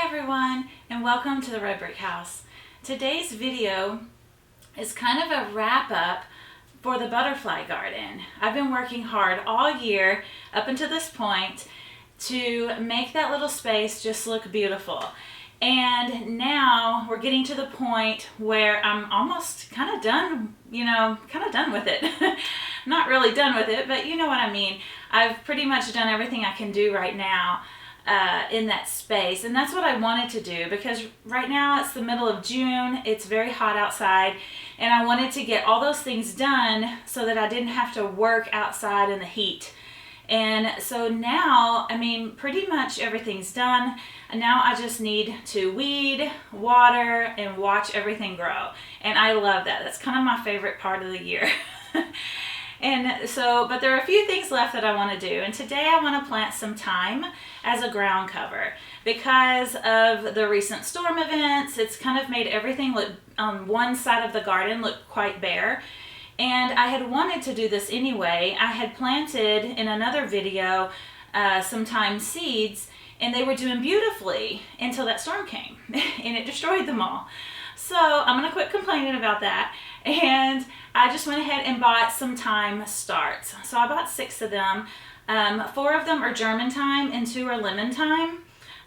everyone, and welcome to the Red Brick House. Today's video is kind of a wrap up for the butterfly garden. I've been working hard all year up until this point to make that little space just look beautiful. And now we're getting to the point where I'm almost kind of done, done with it. Not really done with it, but you know what I mean. I've pretty much done everything I can do right now in that space, and that's what I wanted to do, because right now it's the middle of June, it's very hot outside, and I wanted to get all those things done so that I didn't have to work outside in the heat. And so now, pretty much everything's done, and now I just need to weed, water, and watch everything grow. And I love that. That's kind of my favorite part of the year. And so, but there are a few things left that I want to do. And today I want to plant some thyme as a ground cover. Because of the recent storm events, it's kind of made everything look, on one side of the garden, look quite bare. And I had wanted to do this anyway. I had planted in another video some thyme seeds, and they were doing beautifully until that storm came and it destroyed them all. So I'm gonna quit complaining about that, and I just went ahead and bought some thyme starts. So I bought 6 of them. 4 of them are German thyme and 2 are lemon thyme.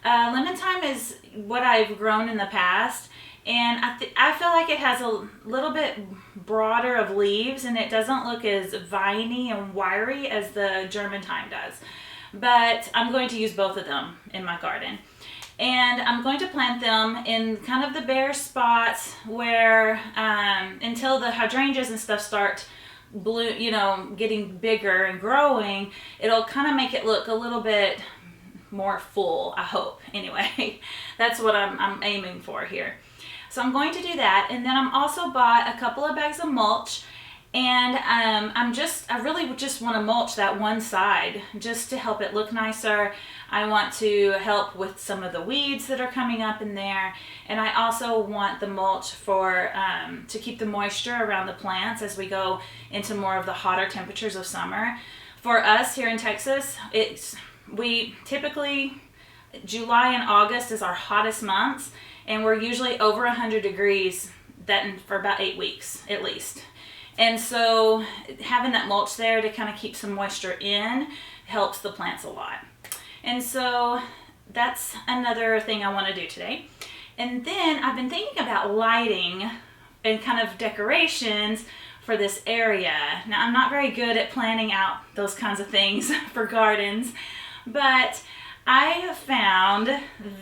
Lemon thyme is what I've grown in the past, and I feel like it has a little bit broader of leaves, and it doesn't look as viney and wiry as the German thyme does. But I'm going to use both of them in my garden. And I'm going to plant them in kind of the bare spots where until the hydrangeas and stuff start getting bigger and growing, it'll kind of make it look a little bit more full, I hope. Anyway, that's what I'm aiming for here. So I'm going to do that, and then I'm also bought a couple of bags of mulch, and I really just want to mulch that one side just to help it look nicer. I want to help with some of the weeds that are coming up in there, and I also want the mulch for to keep the moisture around the plants as we go into more of the hotter temperatures of summer. For us here in Texas, we typically, July and August is our hottest months, and we're usually over 100 degrees for about 8 weeks at least. And so having that mulch there to kind of keep some moisture in helps the plants a lot. And so that's another thing I want to do today. And then I've been thinking about lighting and kind of decorations for this area. Now, I'm not very good at planning out those kinds of things for gardens, but I have found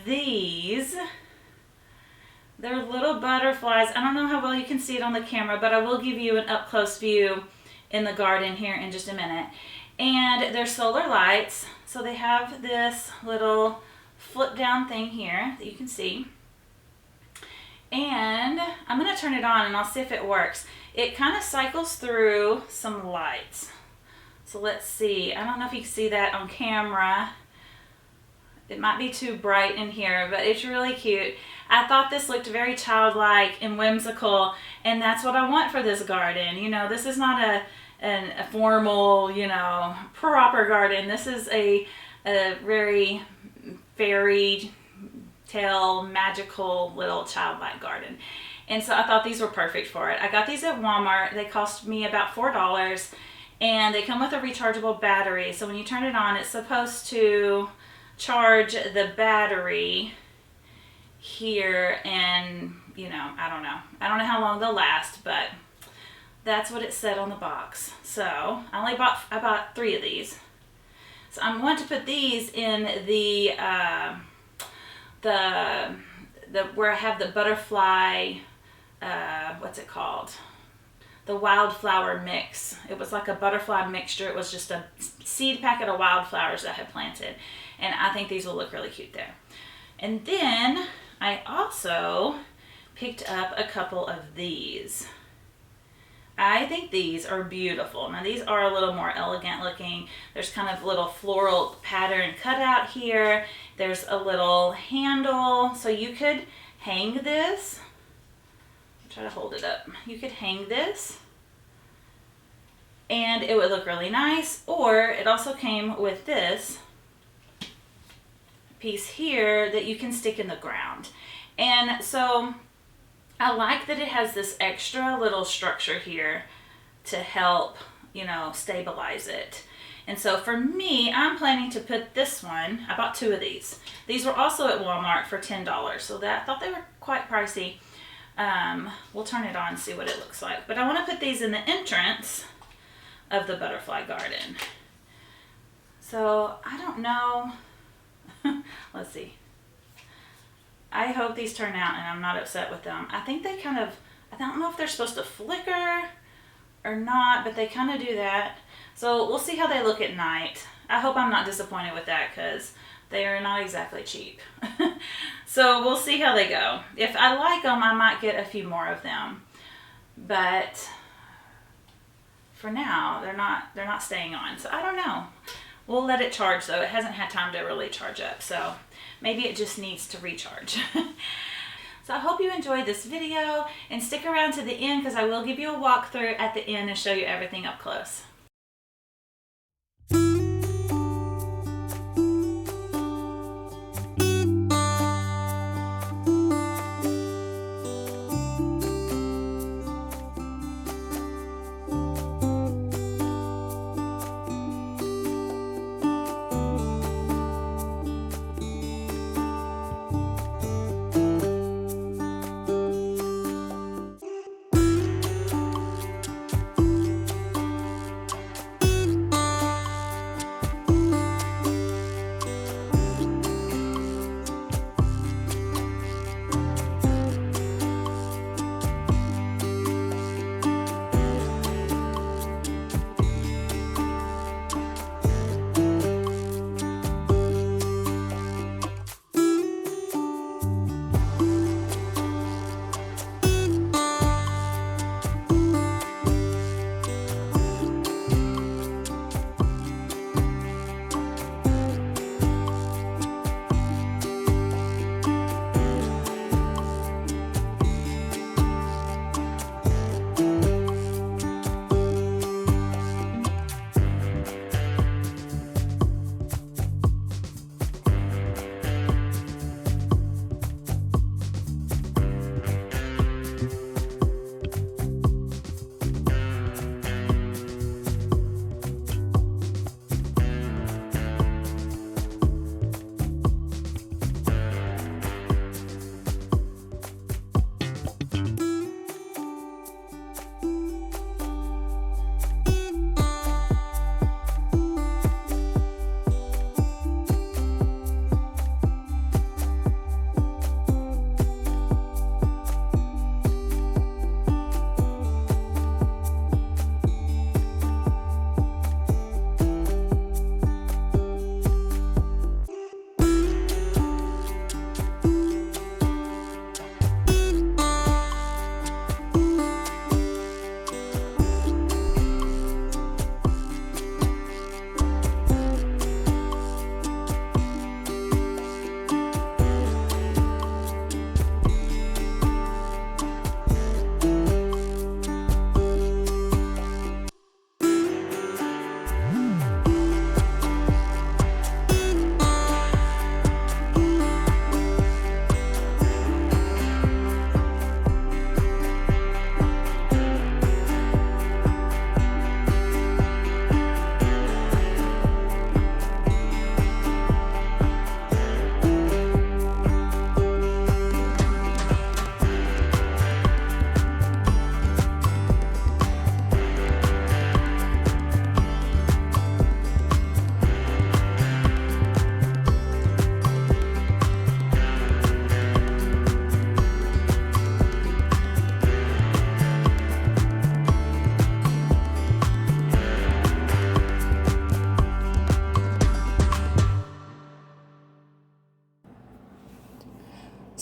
these. They're little butterflies. I don't know how well you can see it on the camera, but I will give you an up-close view in the garden here in just a minute. And they're solar lights, so they have this little flip-down thing here that you can see. And I'm going to turn it on and I'll see if it works. It kind of cycles through some lights. So let's see. I don't know if you can see that on camera. It might be too bright in here, but it's really cute. I thought this looked very childlike and whimsical, and that's what I want for this garden. This is not a formal, proper garden. This is a very fairy tale, magical little childlike garden. And so I thought these were perfect for it. I got these at Walmart. They cost me about $4, and they come with a rechargeable battery. So when you turn it on, it's supposed to charge the battery here, and I don't know how long they'll last, but that's what it said on the box. So I bought 3 of these. So I'm going to put these in the where I have the butterfly, what's it called? The wildflower mix. It was like a butterfly mixture. It was just a seed packet of wildflowers that I had planted. And I think these will look really cute there. And then I also picked up a couple of these. I think these are beautiful. Now these are a little more elegant looking. There's kind of a little floral pattern cut out here. There's a little handle. So you could hang this. Try to hold it up. You could hang this and it would look really nice. Or it also came with this piece here that you can stick in the ground. And so I like that it has this extra little structure here to help, you know, stabilize it. And so for me, I'm planning to put this one, I bought 2 of these. These were also at Walmart for $10, so I thought they were quite pricey. We'll turn it on and see what it looks like. But I want to put these in the entrance of the butterfly garden. So I don't know. Let's see. I hope these turn out and I'm not upset with them. I think they kind of, I don't know if they're supposed to flicker or not, but they kind of do that. So we'll see how they look at night. I hope I'm not disappointed with that because they are not exactly cheap. So we'll see how they go. If I like them, I might get a few more of them. But for now, they're not staying on. So I don't know. We'll let it charge though. It hasn't had time to really charge up. So maybe it just needs to recharge. So I hope you enjoyed this video and stick around to the end because I will give you a walkthrough at the end and show you everything up close.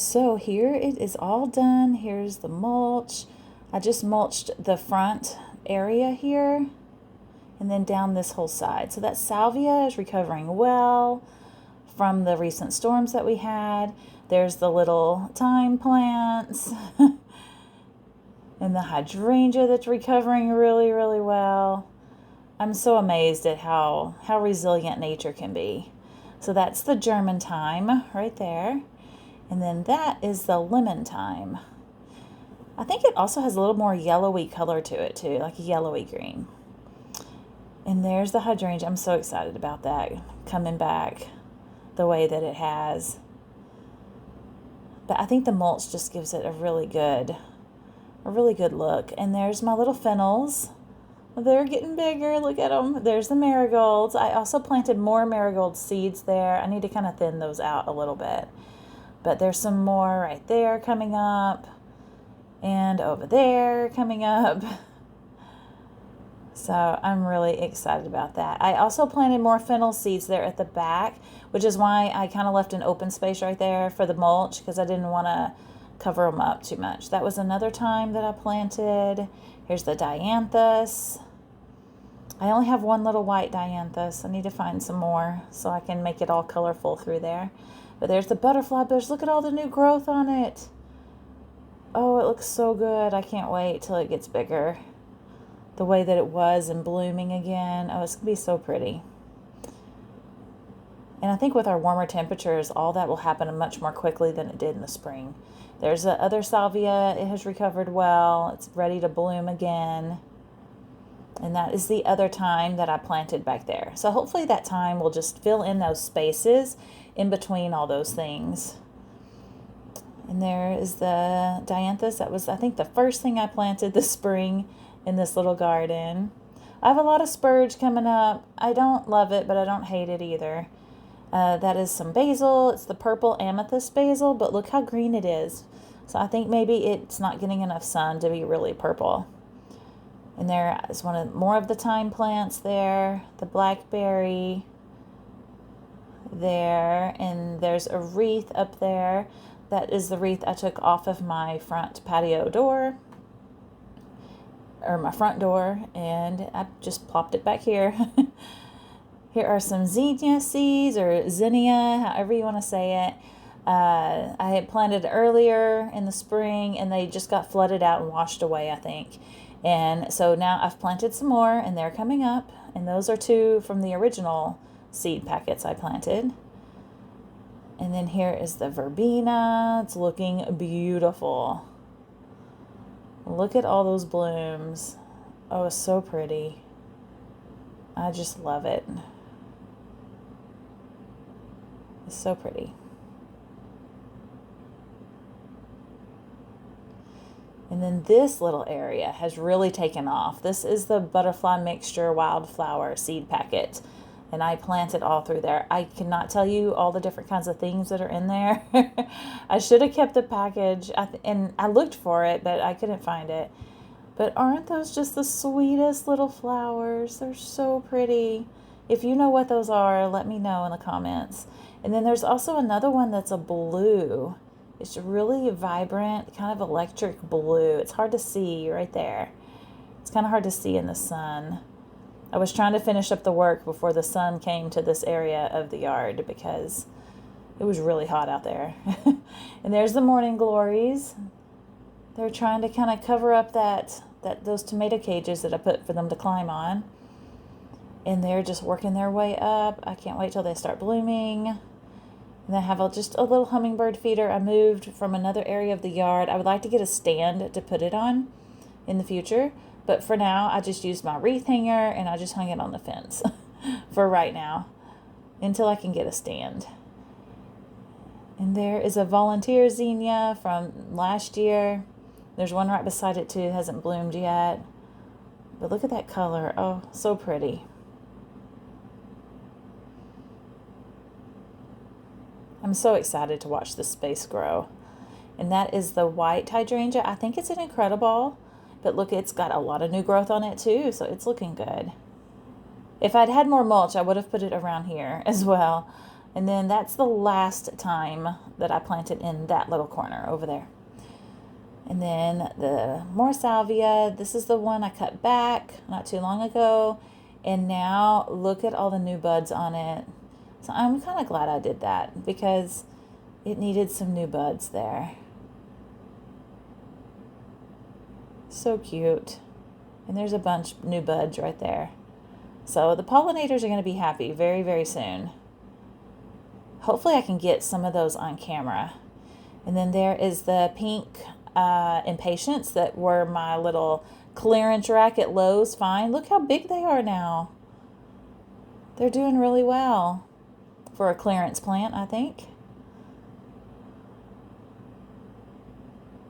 So here it is all done. Here's the mulch. I just mulched the front area here and then down this whole side. So that salvia is recovering well from the recent storms that we had. There's the little thyme plants and the hydrangea that's recovering really, really well. I'm so amazed at how resilient nature can be. So that's the German thyme right there. And then that is the lemon thyme. I think it also has a little more yellowy color to it too, like a yellowy green. And there's the hydrangea. I'm so excited about that coming back the way that it has. But I think the mulch just gives it a really good look. And there's my little fennels. They're getting bigger. Look at them. There's the marigolds. I also planted more marigold seeds there. I need to kind of thin those out a little bit. But there's some more right there coming up. And over there coming up. So I'm really excited about that. I also planted more fennel seeds there at the back, which is why I kind of left an open space right there for the mulch, because I didn't want to cover them up too much. That was another thyme that I planted. Here's the dianthus. I only have one little white dianthus. I need to find some more so I can make it all colorful through there. But there's the butterfly bush. Look at all the new growth on it. Oh, it looks so good. I can't wait till it gets bigger. The way that it was and blooming again. Oh, it's going to be so pretty. And I think with our warmer temperatures, all that will happen much more quickly than it did in the spring. There's the other salvia. It has recovered well. It's ready to bloom again. And that is the other thyme that I planted back there. So hopefully that thyme will just fill in those spaces in between all those things. And there is the dianthus. That was, I think, the first thing I planted this spring in this little garden. I have a lot of spurge coming up. I don't love it, but I don't hate it either. That is some basil. It's the purple amethyst basil, but look how green it is. So I think maybe it's not getting enough sun to be really purple. And there is more of the thyme plants there. The blackberry there. And there's a wreath up there. That is the wreath I took off of my front patio door, or my front door, and I just plopped it back here. Here are some zinnia seeds, or zinnia, however you want to say it. I had planted earlier in the spring, and they just got flooded out and washed away, I think. And so now I've planted some more, and they're coming up. And those are 2 from the original seed packets I planted. And then here is the verbena. It's looking beautiful. Look at all those blooms. Oh, it's so pretty. I just love it. It's so pretty. And then this little area has really taken off. This is the butterfly mixture wildflower seed packet. And I planted all through there. I cannot tell you all the different kinds of things that are in there. I should have kept the package. And I looked for it, but I couldn't find it. But aren't those just the sweetest little flowers? They're so pretty. If you know what those are, let me know in the comments. And then there's also another one that's a blue. It's really vibrant, kind of electric blue. It's hard to see right there. It's kind of hard to see in the sun. I was trying to finish up the work before the sun came to this area of the yard because it was really hot out there. And there's the morning glories. They're trying to kind of cover up those tomato cages that I put for them to climb on. And they're just working their way up. I can't wait till they start blooming. And I have just a little hummingbird feeder I moved from another area of the yard. I would like to get a stand to put it on in the future. But for now, I just used my wreath hanger and I just hung it on the fence for right now until I can get a stand. And there is a volunteer zinnia from last year. There's one right beside it too. It hasn't bloomed yet. But look at that color. Oh, so pretty. I'm so excited to watch this space grow. And that is the white hydrangea. I think it's an incredible. But look, it's got a lot of new growth on it too, so it's looking good. If I'd had more mulch, I would have put it around here as well. And then that's the last thyme that I planted in that little corner over there. And then the more salvia. This is the one I cut back not too long ago. And now look at all the new buds on it. So I'm kind of glad I did that because it needed some new buds there. So cute. And there's a bunch of new buds right there. So the pollinators are going to be happy very, very soon. hopefully I can get some of those on camera. And then there is the pink impatiens that were my little clearance rack at Lowe's find. Look how big they are now. They're doing really well for a clearance plant, I think.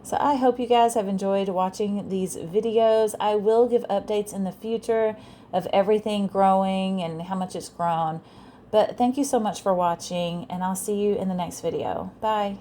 So I hope you guys have enjoyed watching these videos. I will give updates in the future of everything growing and how much it's grown. But thank you so much for watching, and I'll see you in the next video. Bye.